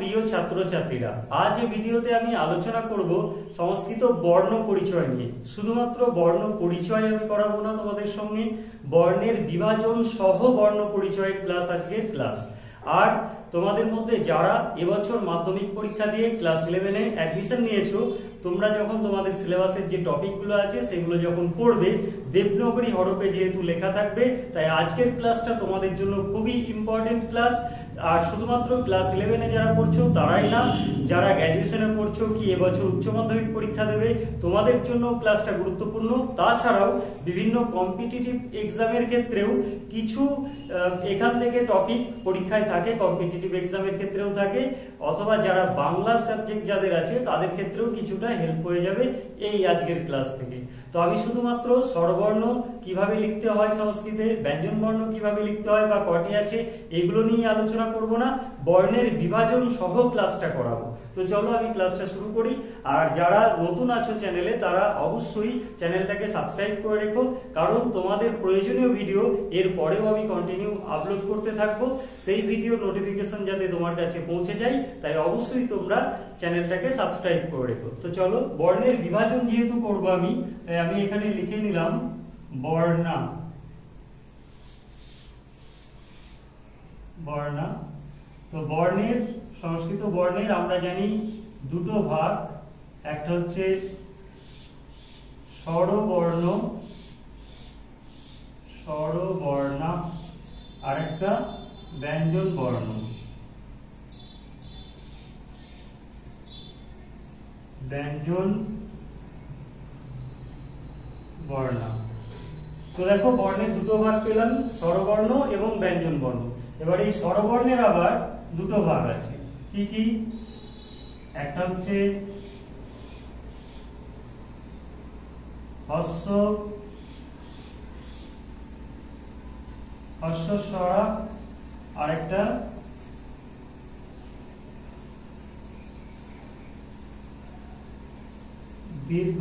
প্রিয় ছাত্রছাত্রীরা, আজ এই ভিডিওতে আমি আলোচনা করব সংস্কৃত বর্ণ পরিচয় নিয়ে। শুধুমাত্র বর্ণ পরিচয় আমি করাবো না তোমাদের সঙ্গে, বর্ণের বিভাজন সহ বর্ণ পরিচয়ের ক্লাস আজকের ক্লাস। আর তোমাদের মধ্যে যারা এবছর মাধ্যমিক পরীক্ষা দিয়ে ক্লাস 11-এ অ্যাডমিশন নিয়েছো, তোমরা যখন তোমাদের সিলেবাসের যে টপিকগুলো আছে সেগুলো যখন পড়বে, দেবনাগরী হরফে যেহেতু লেখা থাকবে, তাই আজকের ক্লাসটা তোমাদের জন্য খুবই ইম্পর্টেন্ট ক্লাস। আর শুধুমাত্র ক্লাস 11-এ যারা পড়ছো তারাই না, যারা গ্র্যাজুয়েশনে পড়ছো কি এবছর উচ্চ মাধ্যমিক পরীক্ষা দেবে, তোমাদের জন্য ক্লাসটা গুরুত্বপূর্ণ। তাছাড়াও বিভিন্ন কম্পিটিটিভ এক্সামের ক্ষেত্রেও কিছু এখান থেকে টপিক পরীক্ষায় থাকে, কম্পিটিটিভ এক্সামের ক্ষেত্রেও থাকে, অথবা যারা বাংলা সাবজেক্ট যাদের আছে তাদের ক্ষেত্রেও কিছুটা হেল্প হয়ে যাবে এই আজকের ক্লাস থেকে। তো আমি শুধুমাত্র স্বরবর্ণ কিভাবে লিখতে হয় সংস্কৃতে, ব্যঞ্জন বর্ণ কিভাবে লিখতে হয় বা কটি আছে, এগুলো নিয়ে আলোচনা করব না, বর্ণের বিভাজন সহ ক্লাসটা করাবো। তো চলো আমি ক্লাসটা শুরু করি। আর যারা নতুন আছো চ্যানেলে, তারা অবশ্যই চ্যানেলটাকে সাবস্ক্রাইব করে রেখো, কারণ তোমাদের প্রয়োজনীয় ভিডিও এর পরেও আমি কন্টিনিউ আপলোড করতে থাকবো। সেই ভিডিও নোটিফিকেশন যাতে তোমার কাছে পৌঁছে যায়, তাই অবশ্যই তোমরা চ্যানেলটাকে সাবস্ক্রাইব করে রেখো। তো চলো, বর্ণের বিভাজন যেহেতু করবো আমি, তাই আমি এখানে লিখে নিলাম বর্ণা। বর্ণা, তো বর্ণের, সংস্কৃত বর্ণের আমরা জানি দুটো ভাগ, একটা হচ্ছে স্বরবর্ণ, স্বরবর্ণা, আর একটা ব্যঞ্জন বর্ণ, ব্যঞ্জন বর্ণা। তো দেখো, বর্ণের দুটো ভাগ পেলাম, স্বরবর্ণ এবং ব্যঞ্জন বর্ণ। এবার এই স্বরবর্ণের আবার দুটো ভাগ আছে, কি কি? একটা হচ্ছে হস্য, হস্যস্বরা, আর একটা দীর্ঘ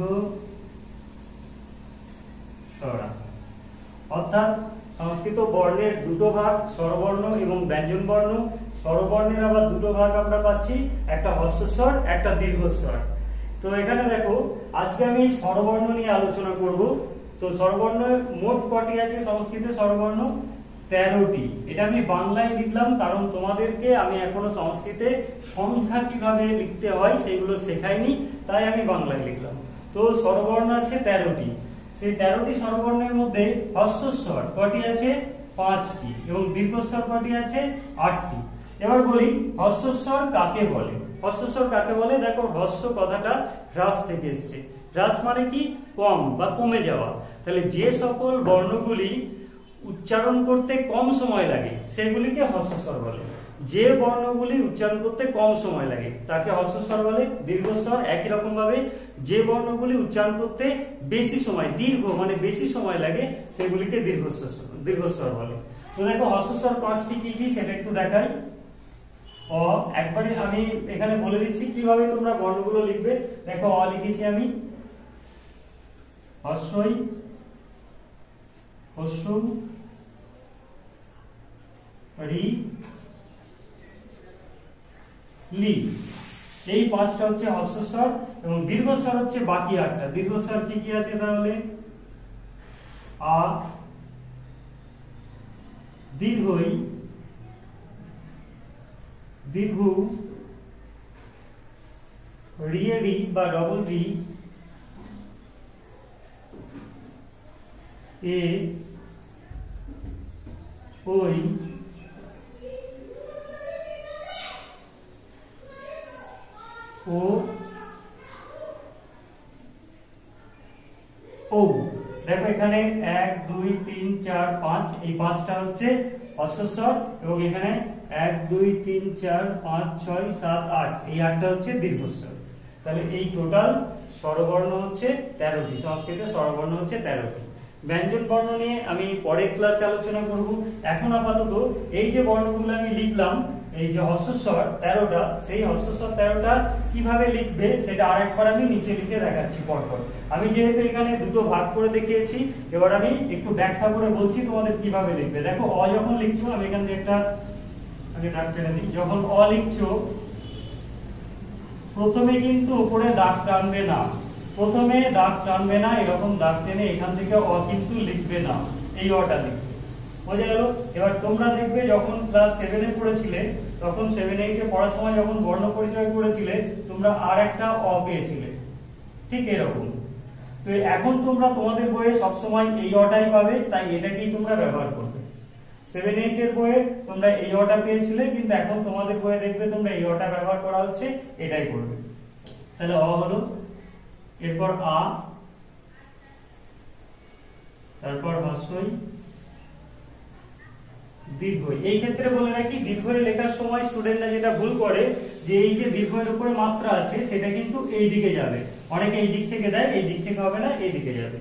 স্বরা। অর্থাৎ সংস্কৃত বর্ণের দুটো ভাগ, স্বরবর্ণ এবং ব্যঞ্জন বর্ণ। স্বরবর্ণের আবার দুটো ভাগ আমরা পাচ্ছি, একটা হস্যস্বর, একটা দীর্ঘস্বর। তো এখানে দেখো, আজকে আমি স্বরবর্ণ নিয়ে আলোচনা করব। তো স্বরবর্ণ মোট কটি আছে সংস্কৃতে? স্বরবর্ণ 13টি। এটা আমি বাংলায় লিখলাম, কারণ তোমাদেরকে আমি এখনো সংস্কৃতে সংখ্যা কিভাবে লিখতে হয় সেগুলো শেখাইনি, তাই আমি বাংলায় লিখলাম। তো স্বরবর্ণ আছে 13টি। সেই 13টি স্বরবর্ণের মধ্যে হস্যস্বর কটি আছে? 5টি, এবং দীর্ঘস্বর কটি আছে? 8টি। এবার বলি, হস্যস্বর কাকে বলে? হস্যস্বর কাকে বলে? দেখো, হস্য কথাটা হ্রাস থেকে এসেছে। হ্রাস মানে কি? কম বা কমে যাওয়া। তাহলে যে সকল বর্ণগুলি উচ্চারণ করতে কম সময় লাগে সেগুলিকে হস্যস্বর বলে। যে বর্ণগুলি উচ্চারণ করতে কম সময় লাগে তাকে হস্যস্বর বলে। দীর্ঘস্বর একই রকম ভাবে, যে বর্ণগুলি উচ্চারণ করতে বেশি সময়, দীর্ঘ মানে বেশি সময় লাগে, সেগুলিকে দীর্ঘস্বর বলে। তো দেখো, হস্যস্বর 5টি কি কি সেটা একটু দেখাই। অ, একবারে আমি এখানে বলে দিচ্ছি কিভাবে তোমরা বর্ণগুলো লিখবে। দেখো, অ লিখেছি আমি, হস্যই, হস্য, রি, লি। এই 5টা হচ্ছে হস্যস্বর, এবং দীর্ঘস্বর হচ্ছে বাকি 8টা। দীর্ঘস্বর কি কি আছে তাহলে? আ, দীর্ঘই, দীর্ঘ, রি বা ডবল রি, এ, ওই, ও, ও। দেখো, এখানে 1 2 3 4 5, এই 5টা হচ্ছে হস্যস্বর, এবং এখানে 1 2 3 4 5 6 7 8, এই 8টা হচ্ছে দীর্ঘস্বর। তাহলে এই টোটাল স্বরবর্ণ হচ্ছে 13টি। সংস্কৃতে স্বরবর্ণ হচ্ছে 13টি। ব্যঞ্জন বর্ণ নিয়ে আমি পরের ক্লাসে আলোচনা করব। এখন আপাতত এই যে বর্ণগুলো আমি লিখলাম, এই যে হস্যস্বর 13টা, সেই হস্যস্বর 13টা কিভাবে লিখবে সেটা আরেকবার আমি নিচে লিখে দেখাচ্ছি পরপর। আমি যেহেতু এখানে দুটো ভাগ করে দেখিয়েছি, এবার আমি একটু ব্যাখ্যা করে বলছি তোমাদের কিভাবে লিখবে। দেখো, অ যখন লিখছো, আমি এখান থেকে একটা আগে দাগ টেনে দিই। যখন অ লিখছো, প্রথমে কিন্তু উপরে দাগ টানবে না, প্রথমে দাগ টানবে না, এরকম দাগ টেনে এখান থেকে অ কিন্তু লিখবে না, এই অটা লিখবে। বোঝা গেল? এবার তোমরা দেখবে যখন ক্লাস 7 এ পড়েছিলে, তখন 7 8 এ পড়ার সময় যখন বর্ণ পরিচয় করেছিলে, তোমরা আর একটা অ পেয়েছিলে, ঠিক এরকম। তো এখন তোমরা তোমাদের বইয়ে সব সময় এই অটাই পাবে, তাই এটাকেই তোমরা ব্যবহার করবে। 7 8 এর বইয়ে তোমরা এই অটা পেয়েছিলে, কিন্তু এখন তোমাদের বইয়ে দেখবে তোমরা এই অটা ব্যবহার করা হচ্ছে, এটাই করবে। তাহলে অ হলো, এরপর আ, তারপর হস্যই, দীর্ঘই। এই ক্ষেত্রে বলে রাখি, দীর্ঘই লেখার সময় স্টুডেন্টরা যেটা ভুল করে, যে এই যে দীর্ঘের উপরে মাত্রা আছে সেটা কিন্তু এই দিকে যাবে, অনেকে এই দিক থেকে দেয়, এই দিক থেকে হবে না, এই দিকে যাবে।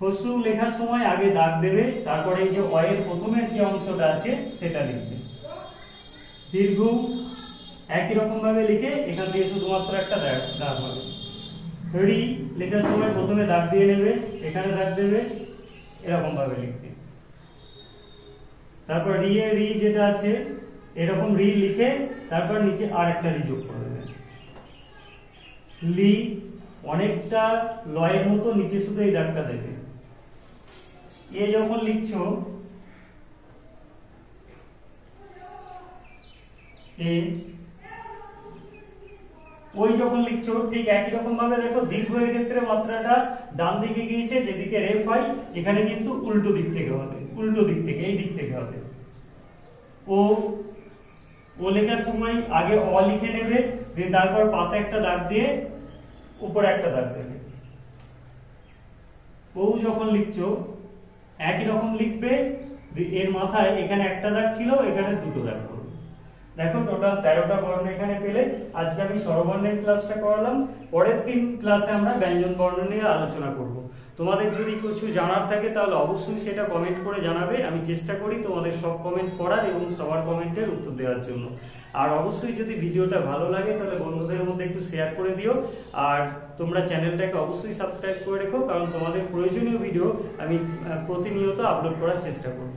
হস্যু লেখার সময় আগে দাগ দেবে, তারপরে এই যে অ এর প্রথমের যে অংশটা আছে সেটা লিখবে। দীর্ঘ একই রকম ভাবে লিখে এখান থেকে শুধুমাত্র একটা দাগ হবে। রি লেখার সময় প্রথমে দাগ দিয়ে নেবে, এখানে দাগ দেবে, এরকম ভাবে লিখবে। তারপর রি এ রি যেটা আছে এরকম রি লিখে তারপর নিচে আর একটা রি যোগ করে দেবে। লি অনেকটা লয়ের মতো নিচে শুধু এই দাগটা দেবে। এ যখন লিখছো, এ ওই যখন লিখছো, ঠিক একই রকম ভাবে দেখো দীর্ঘের ক্ষেত্রে মাত্রাটা ডান দিকে গিয়েছে, যেদিকে রেফ হয় এখানে কিন্তু উল্টো দিক থেকে হবে, উল্টো দিক থেকে, এই দিক থেকে হবে। ও ও লেখার সময় আগে অ লিখে নেবে, দিয়ে তারপর পাশে একটা দাগ দিয়ে উপরে একটা দাগ দেবে। ও যখন লিখছো একই রকম লিখবে, এর মাথায় এখানে একটা দাগ ছিল, এখানে দুটো দাগ করবে। দেখো টোটাল 13টা বর্ণ এখানে পেলে। আজকে আমি স্বরবর্ণের ক্লাসটা করালাম, পরের দিন ক্লাসে আমরা ব্যঞ্জন বর্ণ নিয়ে আলোচনা করব। তোমাদের যদি কিছু জানার থাকে তাহলে অবশ্যই সেটা কমেন্ট করে জানাবে, আমি চেষ্টা করি তোমাদের সব কমেন্ট পড়ার এবং সবার কমেন্টের উত্তর দেওয়ার জন্য। আর অবশ্যই যদি ভিডিওটা ভালো লাগে তাহলে বন্ধুদের মধ্যে একটু শেয়ার করে দিও, আর তোমরা চ্যানেলটাকে অবশ্যই সাবস্ক্রাইব করে রেখো, কারণ তোমাদের প্রয়োজনীয় ভিডিও আমি প্রতিনিয়ত আপলোড করার চেষ্টা করব।